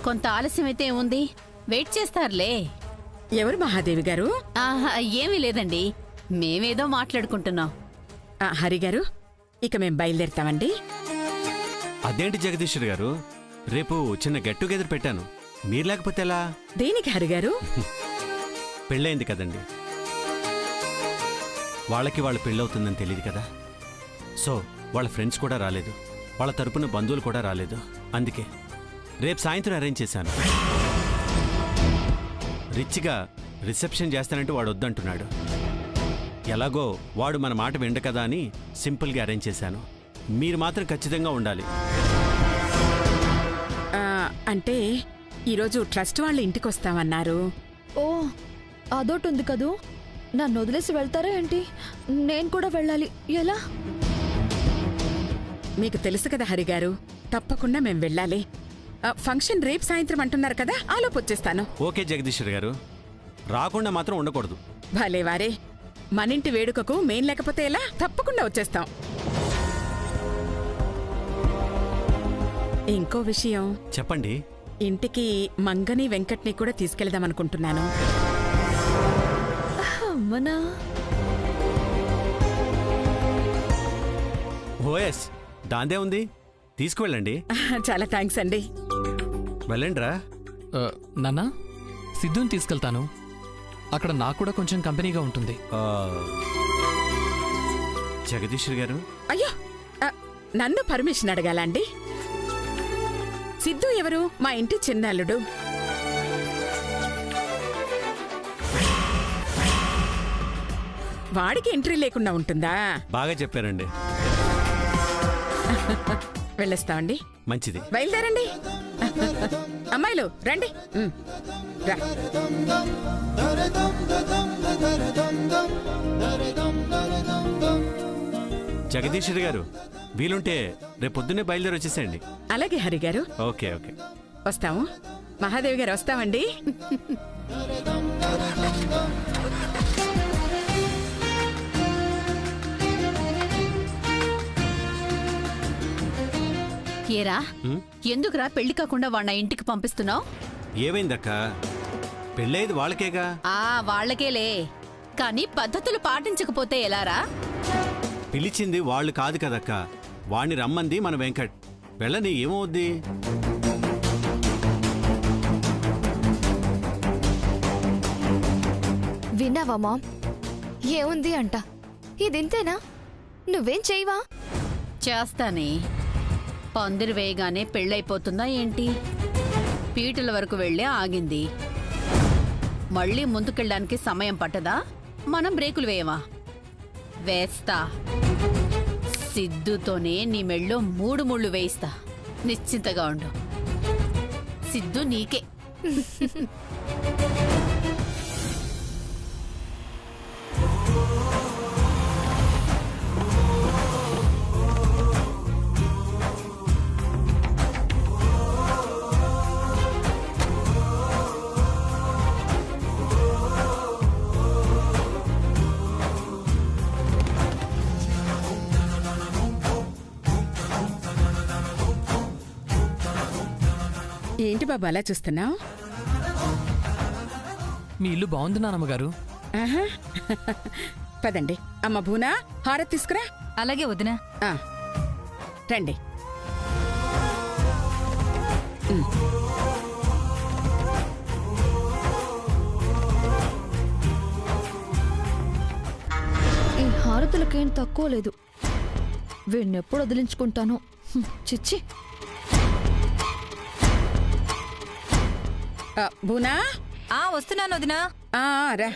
కొంత ఆలస్యమైతే ఏముంది, వెయిట్ చేస్తారులే. ఎవరు మహాదేవి గారు? ఆహా, ఏమీ లేదండి, మేమేదో మాట్లాడుకుంటున్నాం. హరిగారు, ఇక మేం బయలుదేరుతామండి. అదేంటి జగదీశ్వర్ గారు, రేపు చిన్న గెట్ టుగెదర్ పెట్టాను, మీరు లేకపోతే ఎలా? దేనికి హరిగారు? పెళ్ళయింది కదండి, వాళ్ళకి వాళ్ళ పెళ్ళవుతుందని తెలియదు కదా. సో వాళ్ళ ఫ్రెండ్స్ కూడా రాలేదు, వాళ్ళ తరపున బంధువులు కూడా రాలేదు. అందుకే రేపు సాయంత్రం అరేంజ్ చేశాను. రిచ్గా రిసెప్షన్ చేస్తానంటే వాడు వద్దంటున్నాడు. ఎలాగో వాడు మన మాట విండ కదా అని సింపుల్గా అరేంజ్ చేశాను. మీరు మాత్రం ఖచ్చితంగా ఉండాలి. అంటే ఈరోజు ట్రస్ట్ వాళ్ళ ఇంటికి వస్తామన్నారు. ఓ, అదోటి ఉంది కదూ, నన్ను వదిలేసి వెళ్తారా ఏంటి? నేను కూడా వెళ్ళాలి, ఎలా? మీకు తెలుసు కదా హరిగారు, తప్పకుండా మేం వెళ్ళాలి. ఫంక్షన్ రేపు సాయంత్రం అంటున్నారు కదా, ఆలోపు వచ్చేస్తాను. ఓకే జగదీశ్వర్ గారు, రాకుండా మాత్రం ఉండకూడదు. భలేవారే, మనింటి వేడుకకు మేం లేకపోతే ఎలా? తప్పకుండా వచ్చేస్తాం. ఇంకో విషయం చెప్పండి. ఇంటికి మంగని వెంకట్ని కూడా తీసుకెళ్దామనుకుంటున్నాను. అమ్మనా, ఓఎస్, దాందే ఉంది, తీసుకువెళ్ళండి. చాలా థ్యాంక్స్ అండి. వెళ్ళండిరా. నాన్నా, సిద్ధుని తీసుకెళ్తాను, అక్కడ నాకు కూడా కొంచెం కంపెనీగా ఉంటుంది. జగదీశ్వర్ గారు, అయ్యో, నన్ను పర్మిషన్ అడగాల అండి? సిద్ధు ఎవరు? మా ఇంటి చిన్నల్లుడు. వాడికి ఎంట్రీ లేకుండా ఉంటుందా? బాగా చెప్పారండి. వెళ్ళొస్తామండి. మంచిది, బయలుదేరండి. అమ్మాయిలు రండి. రా. జగదీశ్వర్ గారు, వీలుంటే రేపు పొద్దున్నే బయలుదేరి వచ్చేసేయండి. అలాగే హరిగారు. ఓకే ఓకే, వస్తాము. మహాదేవి గారు, వస్తామండి. ఏరా, ఎందుకురా పెళ్లి కాకుండా వాణ్ణ ఇంటికి పంపిస్తున్నావు? ఏమైందక్క? పెళ్ళేది వాళ్ళకేగా. వాళ్ళకేలే, కానీ పద్ధతులు పాటించకపోతే ఎలారా? పిలిచింది వాళ్ళు కాదు కదక్క, వాణ్ణి రమ్మంది మన వెంకట్. వెళ్ళని ఏమవుద్ది? విన్నావా మామ్? ఏముంది అంట, ఇదింతేనా? నువ్వేం చేయవా? చేస్తానే. పందిరి వేయగానే పెళ్ళైపోతుందా ఏంటి? పీటల వరకు వెళ్ళే ఆగింది, మళ్ళీ ముందుకెళ్ళడానికి సమయం పట్టదా? మనం బ్రేకులు వేయమా? వేస్తా. సిద్ధుతోనే నీ మెళ్ళో 3 ముళ్ళు వేయిస్తా. నిశ్చింతగా ఉండు. సిద్ధు నీకే. ఏంటి బాబు అలా చూస్తున్నావు? మీ ఇల్లు బాగుంది నానమ్మగారు. పదండి. అమ్మ భూనా, హారతి తీసుకురా. అలాగే వదినా. రండి. ఈ హారతులకేం తక్కువ లేదు. వీణ్ణెప్పుడు వదిలించుకుంటాను. చిచ్చి. భూనా, వస్తున్నాను వదినా. రా.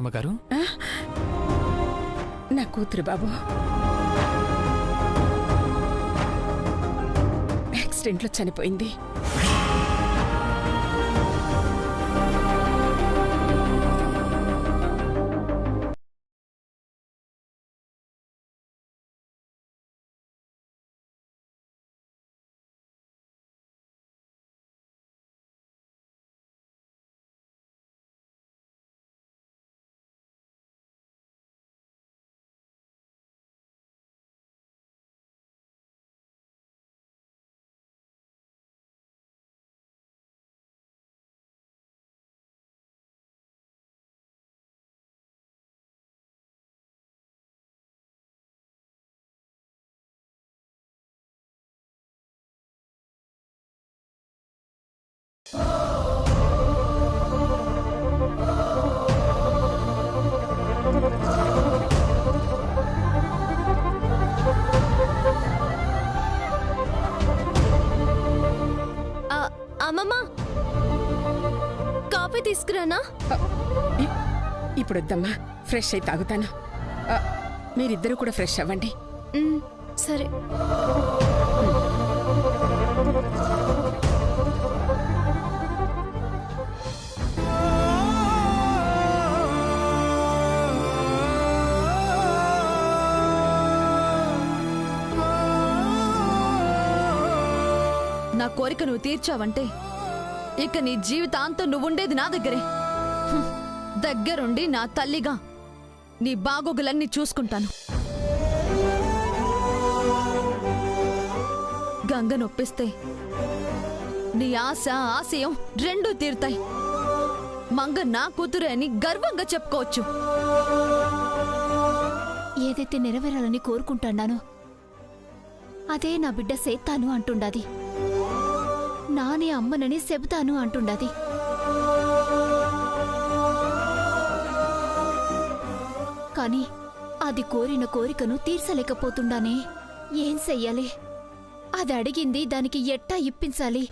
ఎవరమ్మగారు? నా కూతురు బాబు యాక్సిడెంట్లో చనిపోయింది. అమ్మమ్మ, కాఫీ తీసుకురానా? ఇప్పుడు వద్దమ్మా, ఫ్రెష్ అయి తాగుతాను. మీరిద్దరూ కూడా ఫ్రెష్ అవ్వండి. సరే. నా కోరిక నువ్వు తీర్చావంటే ఇక నీ జీవితాంతం నువ్వుండేది నా దగ్గరే. దగ్గరుండి నా తల్లిగా నీ బాగోగులన్నీ చూసుకుంటాను. గంగ నొప్పిస్తే నీ ఆశ ఆశయం రెండూ తీరుతాయి. మంగ నా కూతురే అని గర్వంగా చెప్పుకోవచ్చు. ఏదైతే నెరవేరాలని కోరుకుంటున్నానో అదే నా బిడ్డ సేత్తాను అంటుండాది. నానే అమ్మనని చెబుతాను అంటుండాది. కాని అది కోరిన కోరికను తీర్చలేకపోతుండానే. ఏం చెయ్యాలి? అది అడిగింది దానికి ఎట్టా ఇప్పించాలి?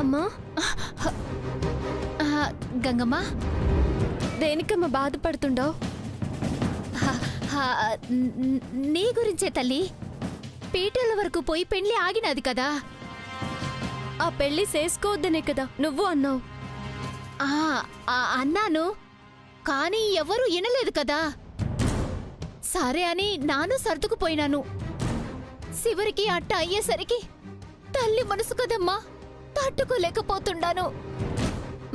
అమ్మా, గంగమ్మ, దేనికమ్మా బాధపడుతుండవు? నీ గురించే తల్లి. పీటల వరకు పోయి పెళ్లి ఆగినది కదా. ఆ పెళ్లి చేసుకోవద్దనే కదా నువ్వు అన్నావు. అన్నాను, కానీ ఎవరూ వినలేదు కదా. సరే అని నాను సర్దుకుపోయినాను. చివరికి అట్ట అయ్యేసరికి తల్లి మనసు కదమ్మా, తట్టుకోలేకపోతుండాను.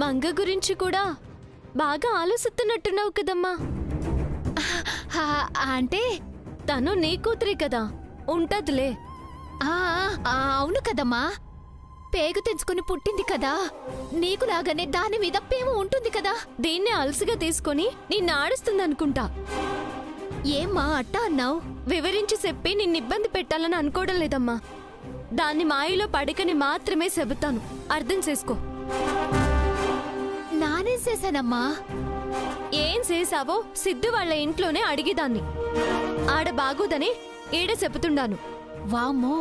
మంగ గురించి కూడా బాగా ఆలోచిస్తున్నట్టున్నావు కదమ్మా. అంటే తను నీ కూతురే కదా, ఉంటదిలే. అవును కదమ్మా, పేగు తెంచుకుని పుట్టింది కదా. నీకులాగానే దాని మీద ప్రేమ ఉంటుంది కదా. దీన్నే అలసిగా తీసుకొని నిన్ను ఆడుస్తుందనుకుంటా. ఏమ్మా అట్టా అన్నావు? వివరించి చెప్పి నిన్నిబ్బంది పెట్టాలని అనుకోవడం లేదమ్మా. దాన్ని మాయలో పడకని మాత్రమే చెబుతాను, అర్థం చేసుకో. నానేం చేశానమ్మా? ఏం చేశావో సిద్ధు వాళ్ళ ఇంట్లోనే అడిగేదాన్ని. ఆడ బాగోదని ఈడ చెబుతుండాను. వామ్మో,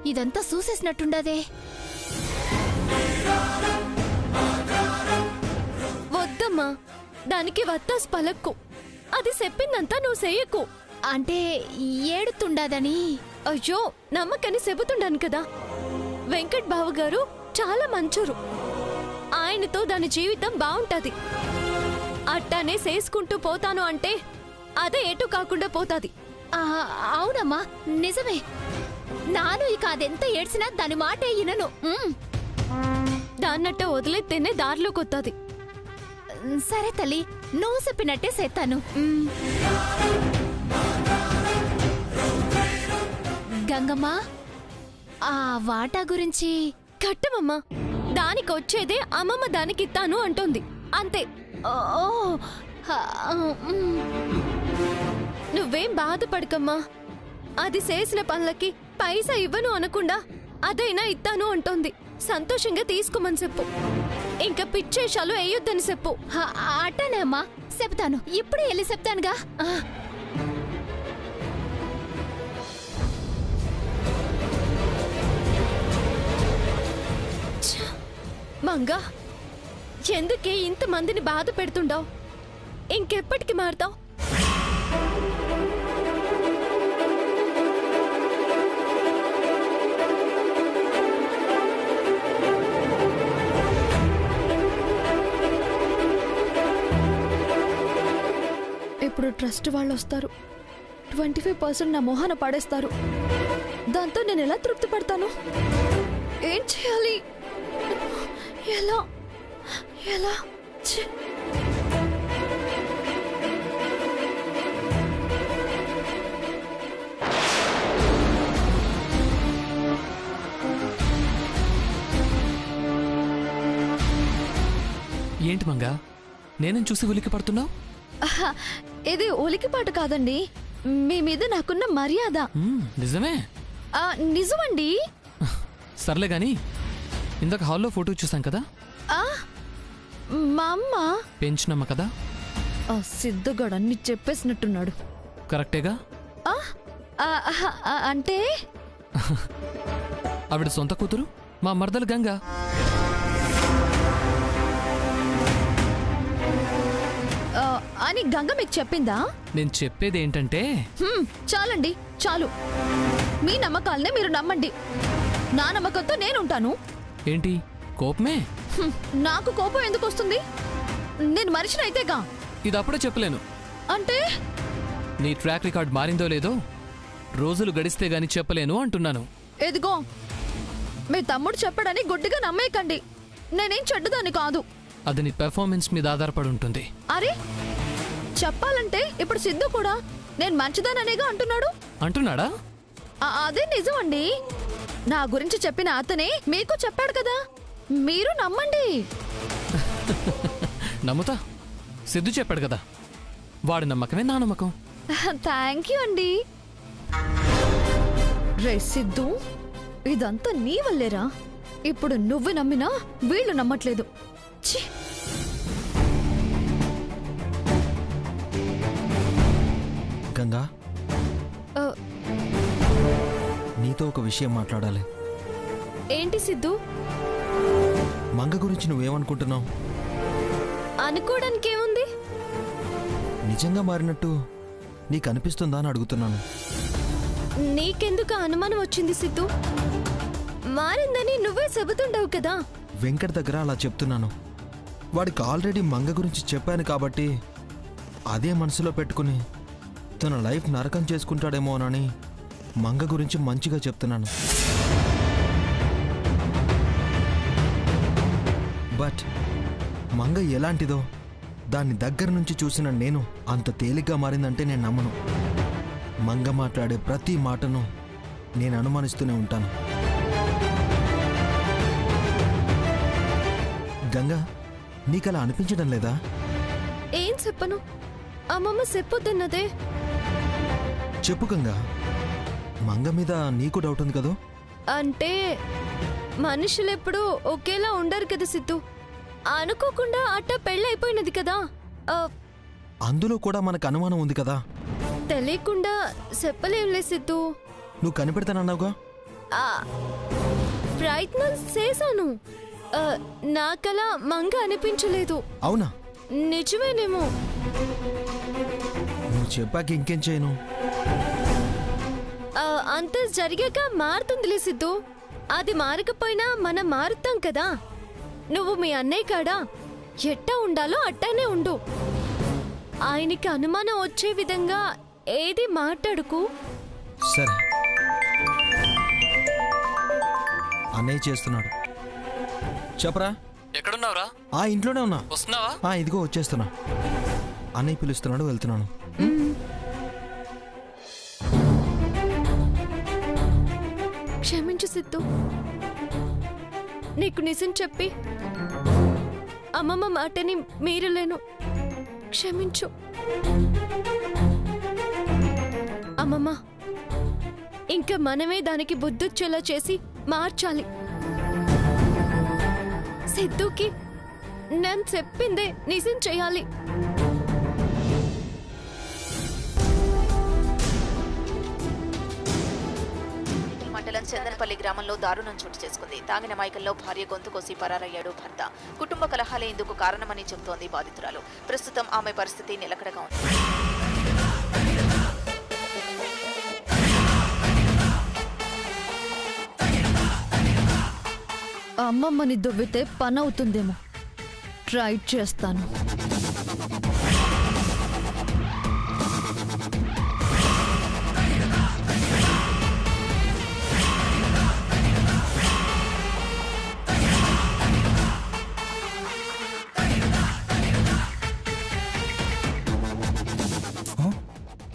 ఇదంతా చూసేసినట్టుండదే. వద్దమ్మా, దానికి వత్తాస్ పలక్కు. అది చెప్పిందంతా నువ్వు చెయ్యకు. అంటే ఏడుతుండదని? అయ్యో, నమ్మకని చెబుతుండాను కదా. వెంకట్ బావగారు చాలా మంచోరు. ఆయనతో దాని జీవితం బావుంటది. అట్టానే చేసుకుంటూ పోతాను అంటే అదే ఎటు కాకుండా పోతాది. అవునమ్మా, నిజమే. నాను ఇక అదెంత ఏడ్చినా దాని మాటే వినను. దాన్నట్ట వదిలేస్తేనే దారిలోకి వస్తుంది. సరే తల్లి, నువ్వు చెప్పినట్టే చేస్తాను. గంగమ్మ, ఆ వాటా గురించి కట్టమమ్మా. దానికొచ్చేదే అమ్మమ్మ దానికిత్తాను అంటోంది, అంతే. నువ్వేం బాధపడకమ్మా. అది చేసిన పనులకి పైసా ఇవ్వను అనకుండా అదైనా ఇత్తాను అంటోంది. సంతోషంగా తీసుకోమని చెప్పు. ఇంకా పిచ్చేషాలు వేయొద్దని చెప్పు. అట్టనే అమ్మా, చెప్తాను. ఇప్పుడే వెళ్ళి చెప్తానుగా. మంగా, ఎందుకే ఇంతమందిని బాధ పెడుతుండావు? ఇంకెప్పటికి మారుతావు? ఇప్పుడు ట్రస్ట్ వాళ్ళు వస్తారు. 25% నా మొహాన పడేస్తారు. దాంతో నేను ఎలా తృప్తి పడతాను? ఏం చేయాలి? ఎలా ఎలా ఏంటి మంగా, నేనేం చూసి ఉలికి పడుతున్నావు? ఇది ఉలికిపాటు కాదండి, మీ మీద నాకున్న మర్యాద. నిజమే? నిజమండి. సర్లే గాని, ఇందాక హాల్లో ఫోటో చూసాం కదా, మా అమ్మ పెంచినమ్మ కదా? సిద్ధుగాడు అన్ని చెప్పేసినట్టున్నాడు. కరెక్టేగా? అంటే ఆవిడ సొంత కూతురు మా మర్దలు గంగా. అని గంగ మీకు చెప్పిందా? నేను చెప్పేది ఏంటంటే, చాలండి, చాలు. మీ నమ్మకాలనే మీరు నమ్మండి. నా నమ్మకంతో నేనుంటాను. ఏంటి కోపమే? నాకు కోపం ఎందుకు వస్తుంది? నేను మనిషినైతేగా. ఇది అప్పుడే చెప్పలేను. అంటే నీ ట్రాక్ రికార్డ్ మారిందో లేదో రోజులు గడిస్తే గాని చెప్పలేను అంటున్నాను. ఎదిగో, మీ తమ్ముడు చెప్పడని గుడ్డిగా నమ్మేయకండి. నేనేం చెడ్డదాన్ని కాదు. అది నీ పెర్ఫార్మెన్స్ మీద ఆధారపడి ఉంటుంది. అరే, చెప్పాలంటే ఇప్పుడు సిద్ధు కూడా నేను మంచిదాననేగా అంటున్నాడు. అంటున్నాడా? అదే నిజం అండి. నా గురించి చెప్పిన అతనే మీకు చెప్పాడు కదా, మీరు నమ్మండి. నమ్ముతా. సిద్ధు చెప్పాడు కదా, వాడి నమ్మకమే నా నమ్మకం. థ్యాంక్ యూ అండి. రే సిద్ధు, ఇదంతా నీ వల్లేరా. ఇప్పుడు నువ్వు నమ్మినా వీళ్ళు నమ్మట్లేదు. ఛీ! గంగా, నీతో ఒక విషయం మాట్లాడాలి. ఏంటి సిద్ధు? మంగ గురించి నువ్వేమనుకుంటున్నావు? అనుకోవడానికి ఏముంది? నిజంగా మారినట్టు నీకు అనిపిస్తుందా అని అడుగుతున్నాను. నీకెందుకు అనుమానం వచ్చింది సిద్ధు? మారిందని నువ్వే చెబుతుండవు కదా. వెంకట్ దగ్గర అలా చెప్తున్నాను. వాడికి ఆల్రెడీ మంగ గురించి చెప్పాను కాబట్టి అదే మనసులో పెట్టుకుని తన లైఫ్ నరకం చేసుకుంటాడేమోనని మంగ గురించి మంచిగా చెప్తున్నాను. బట్ మంగ ఎలాంటిదో దాన్ని దగ్గర నుంచి చూసిన నేను అంత తేలిగ్గా మారిందంటే నేను నమ్మను. మంగ మాట్లాడే ప్రతి మాటను నేను అనుమానిస్తూనే ఉంటాను. గంగా, నీకలా అనిపించడం లేదా? ఏం చెప్పను? అమ్మమ్మ చెప్పొద్దన్నదే. చెప్పు గంగా, మంగ మీద నీకు డౌట్ ఉంది కదా? అంటే మనుషులెప్పుడు ఒకేలా ఉండరు కదా సిద్ధు. అనుకోకుండా అట్ట పెళ్ళైపోయినది కదా. అందులో కూడా మనకు అనుమానం ఉంది కదా. తెలియకుండా చెప్పలేంలే సిద్ధు. నువ్వు కనిపెడతానన్నావుగా. ప్రయత్నం చేశాను. నాకలా మంగ అనిపించలేదు. అవునా? నిజమేనేమో. నువ్వు చెప్పాక ఇంకేం చేయను. అంత జరిగాక మారుతుందిలే సిద్ధు. అది మారకపోయినా మనం మారుతాం కదా. నువ్వు మీ అన్నయ్య కాడా ఎట్టా ఉండాలో అట్టానే ఉండు. ఆయనకి అనుమానం వచ్చే విధంగా ఏది మాట్లాడుకు. సరే, అన్నయ్య చేస్తున్నాడు. చెప్పరా. ఎక్కడున్నావురా? ఇంట్లోనే ఉన్నా. వస్తున్నావా? ఇదిగో వచ్చేస్తున్నా. అన్నయ్య పిలుస్తున్నాడు, వెళ్తున్నాను. క్షమించు సిద్ధు. నీకు నిజం చెప్పి అమ్మమ్మ మాటని మీరలేను. క్షమించు అమ్మమ్మ. ఇంకా మనమే దానికి బుద్ధొచ్చేలా చేసి మార్చాలి. సిద్ధుకి నేను చెప్పిందే నిజం చేయాలి. మండలం చందనపల్లి గ్రామంలో దారుణం చోటు చేసుకుంది. తాగిన మైకంలో భార్య గొంతు కోసి పరారయ్యాడు భర్త. కుటుంబ కలహాలే ఇందుకు కారణమని చెబుతోంది బాధితురాలు. ప్రస్తుతం ఆమె పరిస్థితి నిలకడగా ఉంది. అమ్మమ్మని దొవ్వితే పని అవుతుందేమో, ట్రై చేస్తాను.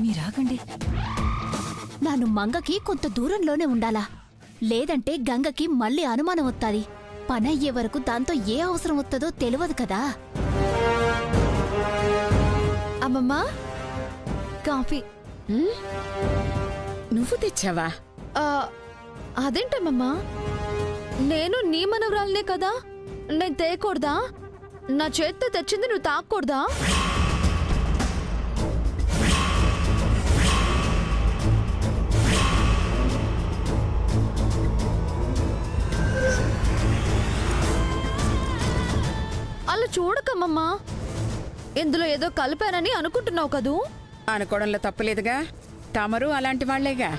మీరాగండి. నాను మంగకి కొంత దూరంలోనే ఉండాలా, లేదంటే గంగకి మళ్ళీ అనుమానం వస్తాది. పనయ్యే వరకు దాంతో ఏ అవసరం వస్తుందో తెలియదు కదా. అమ్మమ్మ, కాఫీ. నువ్వు తెచ్చావా? అదేంటమ్మమ్మా, నేను నీ మనవరాలనే కదా, నేను తేయకూడదా? నా చేత్తో తెచ్చింది నువ్వు తాకూడదా? అలా చూడకమ్మమ్మా, ఇందులో ఏదో కలిపానని అనుకుంటున్నావు కదూ? అనుకోవడంలో తప్పులేదుగా, తమరు అలాంటి వాళ్లేగా.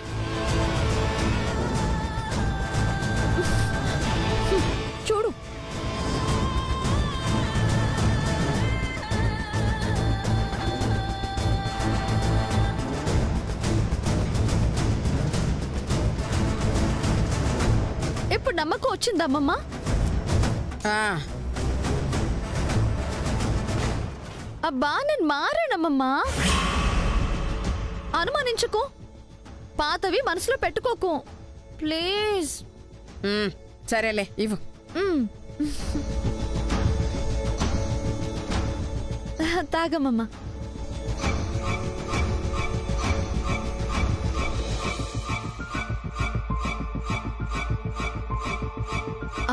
చూడు, ఇప్పుడు నమ్మకం వచ్చిందమ్మమ్మా? అబ్బా, నేను మారానమ్మమ్మా, అనుమానించుకో. పాతవి మనసులో పెట్టుకోకు ప్లీజ్. సరేలే, ఇవ్వు. తాగమ్మమ్మా.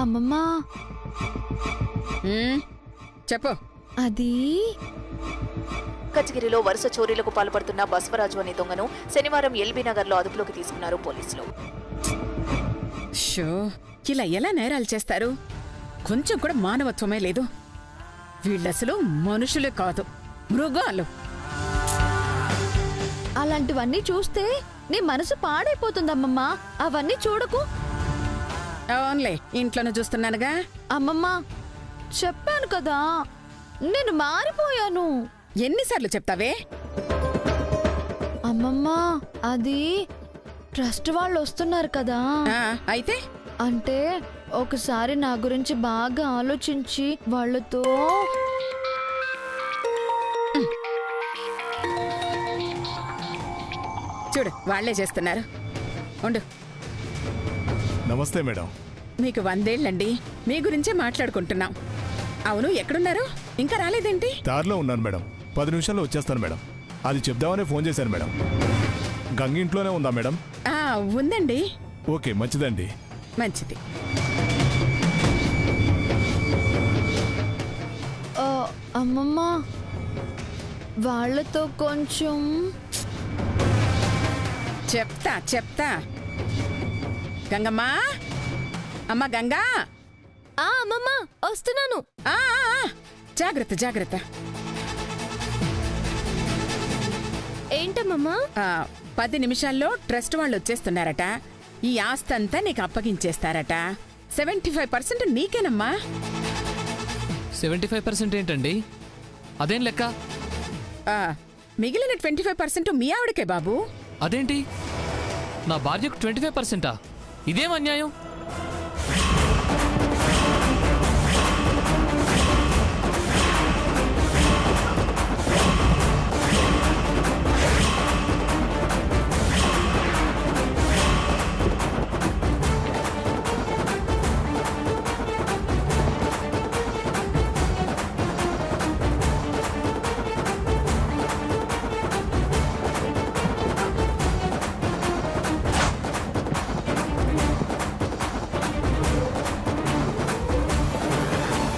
అమ్మమ్మా, చెప్పు. అది కచగిరిలో వరుస చోరీలకు పాల్పడుతున్న బస్వరాజు అనే దొంగను శనివారం ఎల్బీ నగర్లో అదుపులోకి తీసుకున్నారు పోలీసులు. షో, ఇలా ఎలా నేరాలు చేస్తారు? కొంచెం కూడా మానవత్వమే లేదు. వీళ్ళసలు మనుషులే కాదు, మృగాలు. అలాంటివన్నీ చూస్తే నీ మనసు పాడైపోతుందమ్మమ్మా. అవన్నీ చూడకు. అవునులే, ఇంట్లోనే చూస్తున్నానుగా. అమ్మమ్మా, చెప్పాను కదా, నేను మారిపోయాను. ఎన్నిసార్లు చెప్తావే? అమ్మమ్మా, అది ట్రస్ట్ వాళ్ళు వస్తున్నారు కదా. అయితే అంటే ఒకసారి నా గురించి బాగా ఆలోచించి వాళ్ళతో చూడు, వాళ్లే చేస్తున్నారు. ఉండు. నమస్తే మేడం. మీకు 100 ఏళ్ళండి. మీ గురించే మాట్లాడుకుంటున్నాం. అవును, ఎక్కడున్నారు? ఇంకా రాలేదేంటి? దారిలో ఉన్నాను మేడం. 10 నిమిషాల్లో వచ్చేస్తాను మేడం. అది చెప్దామనే ఫోన్ చేశాను మేడం. గంగ ఇంట్లోనే ఉందా మేడం? ఉందండి. ఓకే, మంచిదండి. మంచిది. అమ్మమ్మా, వాళ్ళతో కొంచెం చెప్తా. గంగమ్మా, అమ్మ గంగా. అమ్మమ్మ, వస్తున్నాను. జాగ్రత్త. ఏంటమ్మమ్మా? 10 నిమిషాల్లో ట్రస్ట్ వాళ్ళు వచ్చేస్తున్నారట. ఈ ఆస్తంతా నీకు అప్పగించేస్తారట. 75% నీకేనమ్మా. 75% ఏంటండి? అదేం లెక్క? మిగిలిన 25% మీ ఆవిడకే బాబు. అదేంటి, నా భార్యకు 25%? ఇదేం అన్యాయం?